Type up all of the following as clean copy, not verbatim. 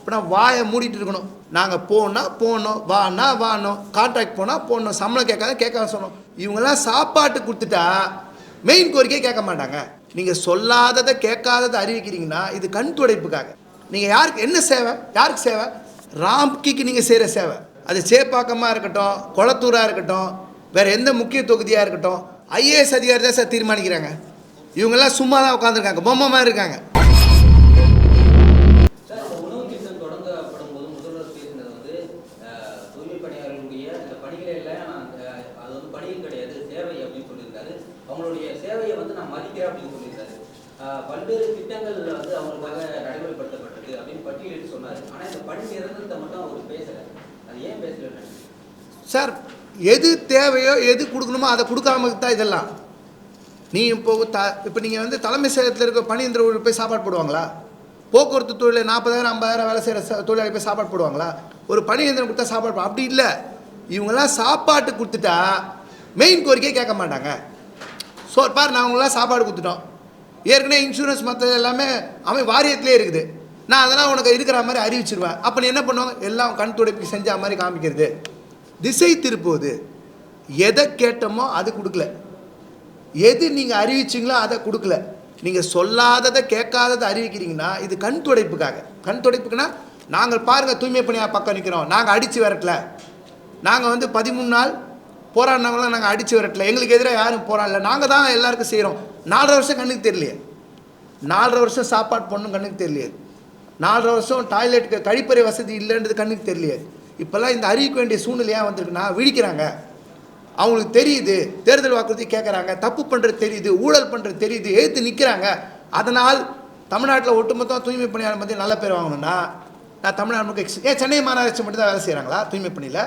இப்போ நான் வாயை மூடிட்டு இருக்கணும். நாங்கள் போனால் போகணும், வானா வானோம், கான்ட்ராக்ட் போனால் போடணும், சம்பளம் கேட்காத சொன்னோம். இவங்கெல்லாம் சாப்பாட்டு கொடுத்துட்டா மெயின் கோரிக்கையே கேட்க மாட்டாங்க. நீங்கள் சொல்லாததை கேட்காததை அறிவிக்கிறீங்கன்னா இது கண் துடைப்புக்காக. நீங்கள் யாருக்கு என்ன சேவை, யாருக்கு சேவை? ராம்கிக்கு நீங்கள் செய்கிற சேவை. அது சேப்பாக்கமாக இருக்கட்டும், கொளத்தூராக இருக்கட்டும், வேறு எந்த முக்கிய தொகுதியாக இருக்கட்டும், ஐஏஎஸ் அதிகாரி தான் சார் தீர்மானிக்கிறாங்க. இவங்கெல்லாம் சும்மா தான் உட்காந்துருக்காங்க, பொம்மை மாதிரி இருக்காங்க. அவங்களுடைய சேவையை வந்து நான் மதிக்கிறேன் அப்படின்னு சொல்லியிருக்காரு. பல்வேறு திட்டங்கள் வந்து அவங்களுக்காக நடைமுறைப்படுத்தப்பட்டது அப்படின்னு பட்டியலிட்டு சொன்னார். ஆனால் இந்த பணி நிரந்தரத்தை மட்டும் அவர் பேசலை. அது ஏன் பேசல சார்? எது தேவையோ எது கொடுக்கணுமோ அதை கொடுக்காம தான் இதெல்லாம். நீ இப்போ நீங்கள் வந்து தலைமை செயலகத்தில் இருக்க பணியந்திர போய் சாப்பாடு போடுவாங்களா? போக்குவரத்து தொழில் 40,000 50,000 வேலை செய்கிற தொழிலாளி போய் சாப்பாடு போடுவாங்களா? ஒரு பணியந்திரம் கொடுத்தா சாப்பாடு அப்படி இல்லை. இவங்கெல்லாம் சாப்பாட்டு கொடுத்துட்டா மெயின் கோரிக்கையே கேட்க மாட்டாங்க. ஸோ பார், நான் அவங்களாம் சாப்பாடு கொடுத்துட்டோம், ஏற்கனவே இன்சூரன்ஸ் மற்ற எல்லாமே அவன் வாரியத்திலே இருக்குது, நான் அதெல்லாம் உனக்கு இருக்கிற மாதிரி அறிவிச்சிருவேன். அப்போ நீ என்ன பண்ணுவாங்க? எல்லாம் கண் துடைப்பு செஞ்ச மாதிரி காமிக்கிறது, திசை திருப்புவது. எதை கேட்டோமோ அது கொடுக்கல, எது நீங்கள் அறிவிச்சிங்களோ அதை கொடுக்கல. நீங்கள் சொல்லாததை கேட்காததை அறிவிக்கிறீங்கன்னா இது கண் துடைப்புக்காக. கண் துடைப்புக்குன்னா நாங்கள் பாருங்கள் தூய்மை பணியாக பக்கம் நிற்கிறோம், நாங்கள் அடித்து விரட்டல, நாங்கள் வந்து 13 நாள் போராடினவங்களாம் நாங்கள் அடித்து விரட்டல, எங்களுக்கு எதிராக யாரும் போராடல, நாங்கள் தான் எல்லாருக்கும் செய்கிறோம். 4.5 வருஷம் கண்ணுக்கு தெரியலையே, 4.5 வருஷம் சாப்பாடு போடணும் கண்ணுக்கு தெரியலையே, 4.5 வருஷம் டாய்லெட்டுக்கு கழிப்பறை வசதி இல்லைன்றது கண்ணுக்கு தெரியலையே. இப்போல்லாம் இந்த அறிவிக்க வேண்டிய சூழ்நிலையாக வந்திருக்குன்னா விழிக்கிறாங்க. அவங்களுக்கு தெரியுது, தேர்தல் வாக்குறுதி கேட்குறாங்க, தப்பு பண்ணுறது தெரியுது, ஊழல் பண்ணுறது தெரியுது, எழுத்து நிற்கிறாங்க. அதனால் தமிழ்நாட்டில் ஒட்டுமொத்தம் தூய்மை பணியாளர் பற்றி நல்ல பேர் வாங்கணும்னா நான் தமிழ்நாடு ஏன் சென்னை மாநகராட்சி மட்டும் தான் வேலை செய்கிறாங்களா தூய்மை பணியில்?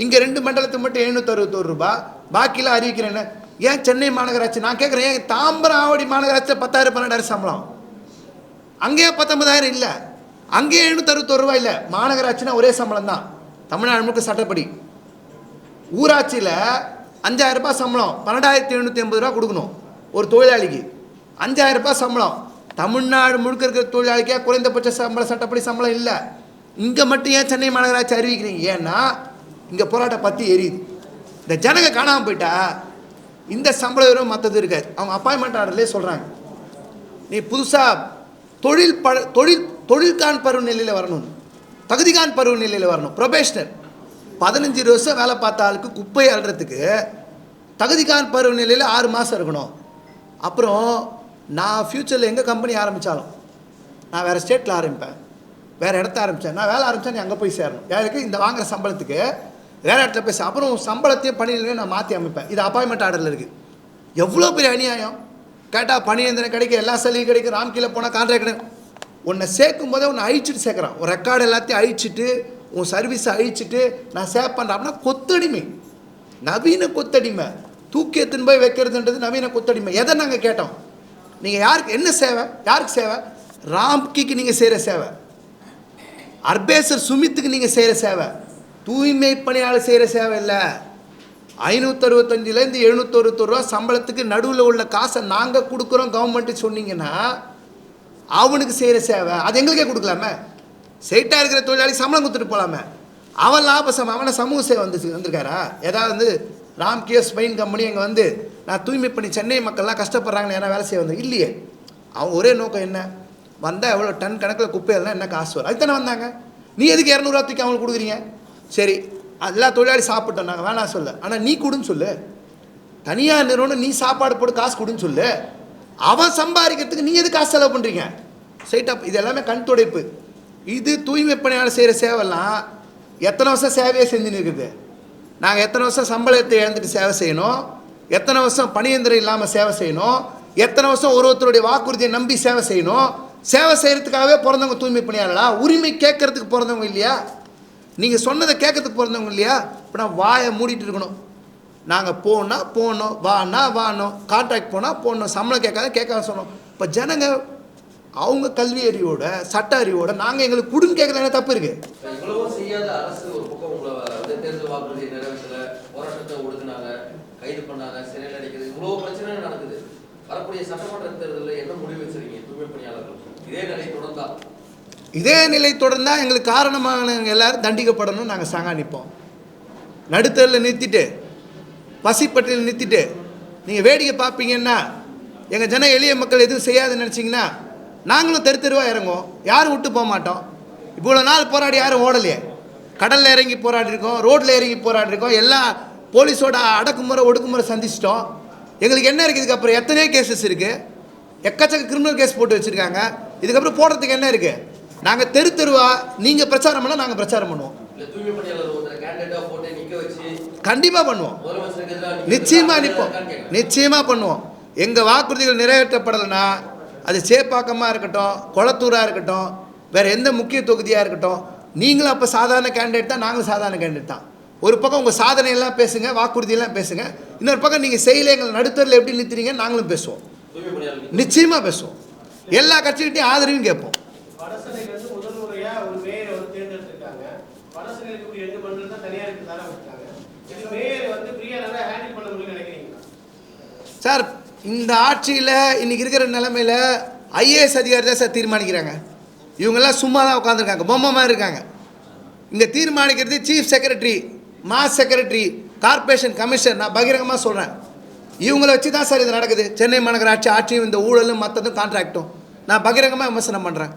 இங்கே 2 மண்டலத்துக்கு மட்டும் 761 ரூபா, பாக்கிலாம் அறிவிக்கிறேன்னு. ஏன் சென்னை மாநகராட்சி நான் கேட்குறேன், ஏன் தாம்பரம் ஆவடி மாநகராட்சியில் 10,000 12,000 சம்பளம், அங்கேயே 19,000 இல்லை, அங்கேயே 761 ரூபா இல்லை. மாநகராட்சினா ஒரே சம்பளம் தான் தமிழ்நாடு முழுக்க சட்டப்படி. ஊராட்சியில் 5,000 ரூபாய் சம்பளம், 12,780 ரூபா கொடுக்கணும் ஒரு தொழிலாளிக்கு. 5,000 ரூபாய் சம்பளம் தமிழ்நாடு முழுக்க இருக்கிற தொழிலாளிக்கே குறைந்தபட்ச சட்டப்படி சம்பளம் இல்லை. இங்கே மட்டும் ஏன் சென்னை மாநகராட்சி அறிவிக்கிறீங்க? ஏன்னா இங்கே போராட்டம் பற்றி எரியுது. இந்த ஜனங்க காணாமல் போயிட்டா இந்த சம்பள உயர்வு மற்றது இருக்காது. அவங்க அப்பாயின்மெண்ட் ஆர்டர்லேயே சொல்கிறாங்க, நீ புதுசாக தொழில்கான் பருவ நிலையில் வரணும், தகுதிகான் பருவ நிலையில் வரணும். ப்ரொபேஷனர் 15 வருஷம் வேலை பார்த்த ஆளுக்கு குப்பை அள்ளுறதுக்கு தகுதிகான் பருவ நிலையில் 6 மாதம் இருக்கணும். அப்புறம் நான் ஃப்யூச்சரில் எங்கள் கம்பெனி ஆரம்பித்தாலும் நான் வேறு ஸ்டேட்டில் ஆரம்பிப்பேன், வேறு இடத்த ஆரம்பித்தேன், நான் வேலை ஆரம்பித்தா நீ அங்கே போய் சேரணும். யாருக்கு? இந்த வாங்குகிற சம்பளத்துக்கு வேறு இடத்துல போய் அப்புறம் சம்பளத்தையும் பணியிலையும் நான் மாற்றி அமைப்பேன். இது அப்பாயின்மெண்ட் ஆர்டரில் இருக்குது. எவ்வளோ பெரிய அநியாயம் கேட்டால் பணியந்திரம் கிடைக்கும், எல்லா சலுகையும் கிடைக்கும், ராம்கீழே போனால் கான்ட்ராக்ட் கிடைக்கும். உன்னை சேர்க்கும் போதே உன்னை அழிச்சிட்டு சேர்க்குறான், ஒரு ரெக்கார்டு எல்லாத்தையும் அழிச்சிட்டு உன் சர்வீஸை அழிச்சிட்டு நான் சேவ் பண்ணுறேன் அப்படின்னா கொத்தடிமை, நவீன கொத்தடிமை. தூக்கி எடுத்துன்னு போய் வைக்கிறதுன்றது நவீன கொத்தடிமை. எதை நாங்கள் கேட்டோம்? நீங்கள் யாருக்கு என்ன சேவை, யாருக்கு சேவை? ராம்கிக்கு நீங்கள் செய்கிற சேவை, அர்பேசர் சுமித்துக்கு நீங்கள் செய்கிற சேவை, தூய்மை பணியாளர் செய்கிற சேவை இல்லை. 565லேருந்து 761 ரூபா சம்பளத்துக்கு நடுவில் உள்ள காசை நாங்கள் கொடுக்குறோம் கவர்மெண்ட்டு சொன்னீங்கன்னா அவனுக்கு செய்கிற சேவை அது எங்களுக்கே கொடுக்கலாமே. சைட்டாக இருக்கிற தொழிலாளி சம்பளம் கொடுத்துட்டு போகலாமே. அவன் லாபசம், அவனை சமூக சேவை வந்திருக்காரா? ஏதாவது ராம்கே ஸ்பெயின் கம்பெனி அங்கே வந்து நான் தூய்மை பண்ணி சென்னை மக்கள்லாம் கஷ்டப்படுறாங்கன்னு ஏன்னா வேலை செய்ய வந்து இல்லையே. அவன் ஒரே நோக்கம் என்ன, வந்தால் எவ்வளோ டன் கணக்கில் குப்பையெல்லாம் என்ன காசு வரும், அதுதானே வந்தாங்க. நீ எதுக்கு 200 ரூபா தூக்கி அவங்களுக்கு கொடுக்குறீங்க? சரி, எல்லா தொழிலாளி சாப்பிட்டோம் நாங்கள் வேணாம் சொல்ல, ஆனால் நீ கொடுன்னு சொல்லு. தனியார் நிறுவனம் நீ சாப்பாடு போட்டு காசு கொடுன்னு சொல்லு. அவன் சம்பாதிக்கிறதுக்கு நீ எது காசு செலவு பண்ணுறீங்க? சைட்டாக இது எல்லாமே கண் துடைப்பு. இது தூய்மை பணியாளர் செய்கிற சேவைலாம் எத்தனை வருஷம் சேவையை செஞ்சுன்னு இருக்குது. நாங்கள் எத்தனை வருஷம் சம்பளத்தை இழந்துட்டு சேவை செய்யணும், எத்தனை வருஷம் பணியந்திரம் இல்லாமல் சேவை செய்யணும், எத்தனை வருஷம் ஒருத்தருடைய வாக்குறுதியை நம்பி சேவை செய்யணும். சேவை செய்கிறதுக்காகவே பிறந்தவங்க தூய்மை பணியாளர்களா? உரிமை கேட்கறதுக்கு பிறந்தவங்க இல்லையா? நீங்கள் சொன்னதை கேட்கறதுக்கு பிறந்தவங்க இல்லையா? இப்போ நான் வாயை மூடிட்டு இருக்கணும். நாங்கள் போனால் போகணும், வானா வானோம், கான்ட்ராக்ட் போனால் போடணும், சம்பளம் கேட்காத சொன்னோம். இப்போ ஜனங்க அவங்க கல்வி அறிவோட சட்ட அறிவோட நாங்கள் எங்களுக்கு குடுன்னு கேட்கறது என்ன தப்பு இருக்குது? இவ்வளவோ செய்யாத அரசு ஒரு பக்கம் உங்களை தேர்தல் வாக்குறுதி நிறைவேற்றல, போராட்டத்தை ஒடுக்குனாங்க, கைது பண்ணாங்க, சிறையில் அடைக்கிறது, இவ்வளோ பிரச்சனை நடக்குது. வரக்கூடிய சட்டமன்ற தேர்தலில் என்ன முடிவு வச்சிருக்கீங்க? தூய்மை பணியாளர்கள் இதே நிலை தொடர்ந்தா இதே நிலை தொடர்ந்தால் எங்களுக்கு காரணமானவங்க எல்லாரும் தண்டிக்கப்படணும். நாங்கள் சாங்கா நிற்போம். நடுத்தரில் நிறுத்திட்டு பசிப்பட்டியில் நிறுத்திட்டு நீங்கள் வேடிக்கை பார்ப்பீங்கன்னா எங்கள் ஜன எளிய மக்கள் எதுவும் செய்யாதுன்னு நினச்சிங்கன்னா நாங்களும் தெருவாக இறங்குவோம். யாரும் விட்டு போக மாட்டோம். இவ்வளோ நாள் போராடி யாரும் ஓடலையே. கடலில் இறங்கி போராடிருக்கோம், ரோட்டில் இறங்கி போராடிருக்கோம், எல்லா போலீஸோட அடக்குமுறை ஒடுக்குமுறை சந்திச்சிட்டோம். எங்களுக்கு என்ன இருக்குது? இதுக்கப்புறம் எத்தனையோ கேசஸ் இருக்குது. எக்கச்சக்க கிரிமினல் கேஸ் போட்டு வச்சுருக்காங்க. இதுக்கப்புறம் போடுறதுக்கு என்ன இருக்குது? நாங்கள் தெருவாக நீங்கள் பிரச்சாரம் பண்ணால் நாங்கள் பிரச்சாரம் பண்ணுவோம். கண்டிப்பாக பண்ணுவோம். நிச்சயமாக நிற்போம். நிச்சயமாக பண்ணுவோம். எங்கள் வாக்குறுதிகள் நிறைவேற்றப்படலைன்னா அது சேப்பாக்கமாக இருக்கட்டும், கொளத்தூராக இருக்கட்டும், வேறு எந்த முக்கிய தொகுதியாக இருக்கட்டும், நீங்களும் அப்போ சாதாரண கேண்டிடேட் தான், நாங்களும் சாதாரண கேண்டிடேட் தான். ஒரு பக்கம் உங்கள் சாதனையெல்லாம் பேசுங்க, வாக்குறுதியெல்லாம் பேசுங்க. இன்னொரு பக்கம் நீங்கள் செய்யலை, எங்களை நடுத்தரில் எப்படி நிறுத்துறீங்க நாங்களும் பேசுவோம். நிச்சயமாக பேசுவோம். எல்லா கட்சிகிட்டையும் ஆதரவும் கேட்போம். சார், இந்த ஆட்சியில் இன்றைக்கி இருக்கிற நிலைமையில் ஐஏஎஸ் அதிகாரி தான் சார் தீர்மானிக்கிறாங்க. இவங்கெல்லாம் சும்மா தான் உட்காந்துருக்காங்க, பொம்மை மாதிரி இருக்காங்க. இங்கே தீர்மானிக்கிறது chief secretary, mass secretary, corporation commissioner. நான் பகிரங்கமாக சொல்கிறேன், இவங்களை வச்சு தான் சார் இது நடக்குது. சென்னை மாநகராட்சி ஆட்சியும் இந்த ஊழலும் மற்றதும் கான்ட்ராக்டும் நான் பகிரங்கமாக விமர்சனம் பண்ணுறேன்.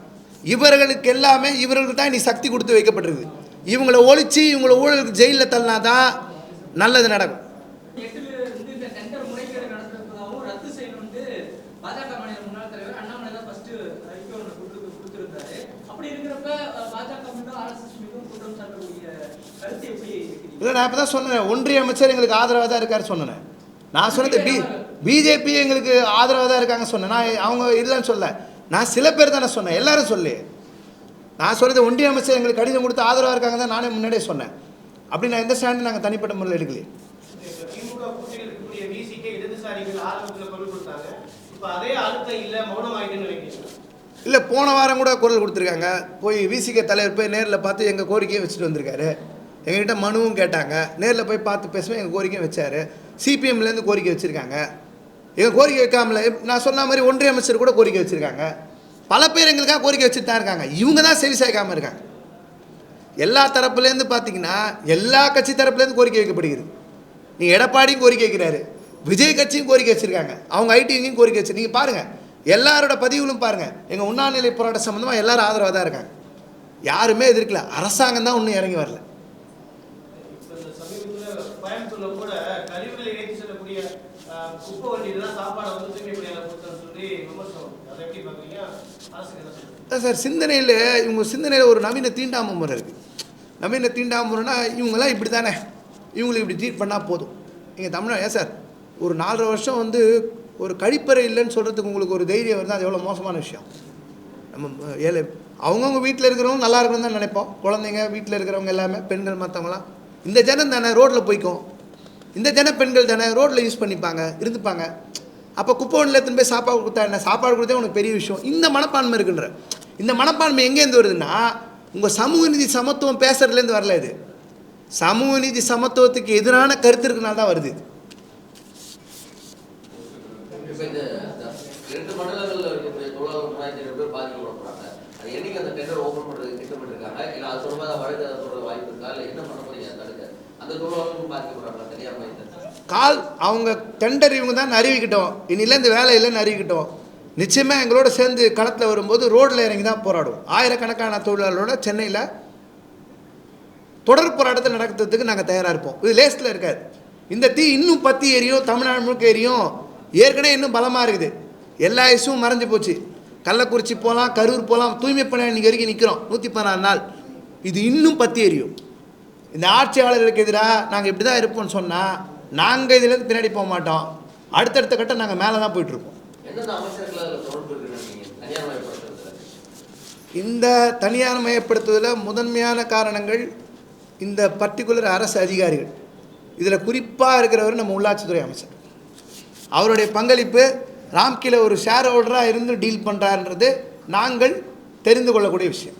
இவர்களுக்கு எல்லாமே இவர்களுக்கு தான் இன்னைக்கு சக்தி கொடுத்து வைக்கப்பட்டிருக்கு. இவங்களை ஒழிச்சு இவங்களை ஊழலுக்கு ஜெயிலில் தள்ளினா தான் நல்லது நடக்கும். இல்லை, நான் இப்போ தான் சொன்னேன், ஒன்றிய அமைச்சர் எங்களுக்கு ஆதரவாக தான் இருக்காரு சொன்னேன். நான் சொன்னது பிஜேபி எங்களுக்கு ஆதரவாக தான் இருக்காங்க சொன்னேன். நான் அவங்க இல்லைன்னு சொல்ல, நான் சில பேர் தானே சொன்னேன், எல்லாரும் சொல்லி. நான் சொல்கிறது ஒன்றிய அமைச்சர் எங்களுக்கு கடிதம் கொடுத்து ஆதரவாக இருக்காங்க தான் நானே முன்னாடியே சொன்னேன். அப்படி நான் எந்த ஸ்டாண்டு நாங்கள் தனிப்பட்ட முறையில் எடுக்கலையே. இல்லை, போன வாரம் கூட குரல் கொடுத்துருக்காங்க. போய் விசிகே தலைவர் போய் நேரில் பார்த்து எங்கள் கோரிக்கையை வச்சுட்டு வந்திருக்காரு. எங்ககிட்ட மனுவும் கேட்டாங்க. நேரில் போய் பார்த்து பேசுவேன், எங்கள் கோரிக்கையும் வச்சார். சிபிஎம்லேருந்து கோரிக்கை வச்சுருக்காங்க. எங்கள் கோரிக்கை வைக்காமல நான் சொன்ன மாதிரி ஒன்றிய அமைச்சர் கூட கோரிக்கை வச்சுருக்காங்க. பல பேர் எங்களுக்காக கோரிக்கை வச்சுட்டு தான் இருக்காங்க. இவங்க தான் செவி சாய்க்காமல் இருக்காங்க. எல்லா தரப்புலேருந்து பார்த்தீங்கன்னா எல்லா கட்சி தரப்புலேருந்து கோரிக்கை வைக்கப்படுகிறது. நீங்கள் எடப்பாடியும் கோரிக்கை வைக்கிறாரு, விஜய் கட்சியும் கோரிக்கை வச்சுருக்காங்க, அவங்க ஐடிவிங்கையும் கோரிக்கை வச்சு. நீங்கள் பாருங்கள், எல்லாரோட பதிவுகளும் பாருங்கள், எங்கள் உண்ணாநிலை போராட்ட சம்மந்தமாக எல்லோரும் ஆதரவாக தான் இருக்காங்க. யாருமே எதிர்க்கல. அரசாங்கம் தான் ஒன்றும் இறங்கி வரல. சார், சிந்தனையில் இவங்க சிந்தனையில் ஒரு நவீன தீண்டாமை முறை இருக்குது. நவீன தீண்டாமை முறைனா இவங்கெல்லாம் இப்படி தானே, இவங்களுக்கு இப்படி ட்ரீட் பண்ணால் போதும். நீங்கள் தமிழ்நாடு ஏன் சார் ஒரு 4.5 வருஷம் வந்து ஒரு கழிப்பறை இல்லைன்னு சொல்கிறதுக்கு உங்களுக்கு ஒரு தைரியம் வருது. அது எவ்வளோ மோசமான விஷயம். நம்ம ஏழை அவங்கவுங்க வீட்டில் இருக்கிறவங்க நல்லா இருக்கணும்னு தான் நினைப்போம். குழந்தைங்க வீட்டில் இருக்கிறவங்க எல்லாமே, பெண்கள் மற்றவங்களாம் இந்த ஜனம் தானே ரோட்டில் போய்க்கும். இந்த ஜன பெண்கள் தானே ரோட்டில் யூஸ் பண்ணிப்பாங்க, இருந்துப்பாங்க. அப்போ குப்பை ஒன்றில் எடுத்துன்னு போய் சாப்பாடு கொடுத்தா என்ன, சாப்பாடு கொடுத்தா உனக்கு பெரிய விஷயம். இந்த மனப்பான்மை இருக்குன்ற இந்த மனப்பான்மை எங்கேருந்து வருதுன்னா உங்கள் சமூக நீதி சமத்துவம் பேசுறதுலேருந்து வரல. இது சமூக நீதி சமத்துவத்துக்கு எதிரான கருத்து இருக்குனால தான் வருது. கால் அவங்க டெண்டர் இவங்க தான் அறிவிக்கிட்டோம், இன்னில இந்த வேலை இல்லைன்னு அறிவிக்கிட்டோம். நிச்சயமாக எங்களோட சேர்ந்து களத்தில் வரும்போது ரோட்டில் இறங்கி தான் போராடுவோம். ஆயிரக்கணக்கான தொழிலாளர்களோட சென்னையில் தொடர் போராட்டத்தை நடக்கிறதுக்கு நாங்கள் தயாராக இருப்போம். இது லேஸ்ட்டில் இருக்காது. இந்த தீ இன்னும் பற்றி எரியும், தமிழ்நாடு முழுக்க எரியும். ஏற்கனவே இன்னும் பலமாக இருக்குது. எல்லா இஷ்யூவும் மறைஞ்சு போச்சு. கள்ளக்குறிச்சி போகலாம், கரூர் போகலாம், தூய்மை பணி இன்றைக்கி வரைக்கும் நிற்கிறோம் 116 நாள். இது இன்னும் பற்றி எரியும். இந்த ஆட்சியாளர்களுக்கு எதிராக நாங்கள் இப்படி தான் இருப்போம்னு சொன்னால் நாங்கள் இதுலேருந்து பின்னாடி போக மாட்டோம். அடுத்தடுத்த கட்டம் நாங்கள் மேலே தான் போயிட்டுருப்போம். இந்த தனியார் மயப்படுத்துவதில் முதன்மையான காரணங்கள் இந்த பர்டிகுலர் அரசு அதிகாரிகள். இதில் குறிப்பாக இருக்கிறவர் நம்ம உள்ளாட்சித்துறை அமைச்சர். அவருடைய பங்களிப்பு ராம்கியில் ஒரு ஷேர் ஹோல்டராக இருந்து டீல் பண்ணுறாருன்றது நாங்கள் தெரிந்து கொள்ளக்கூடிய விஷயம்.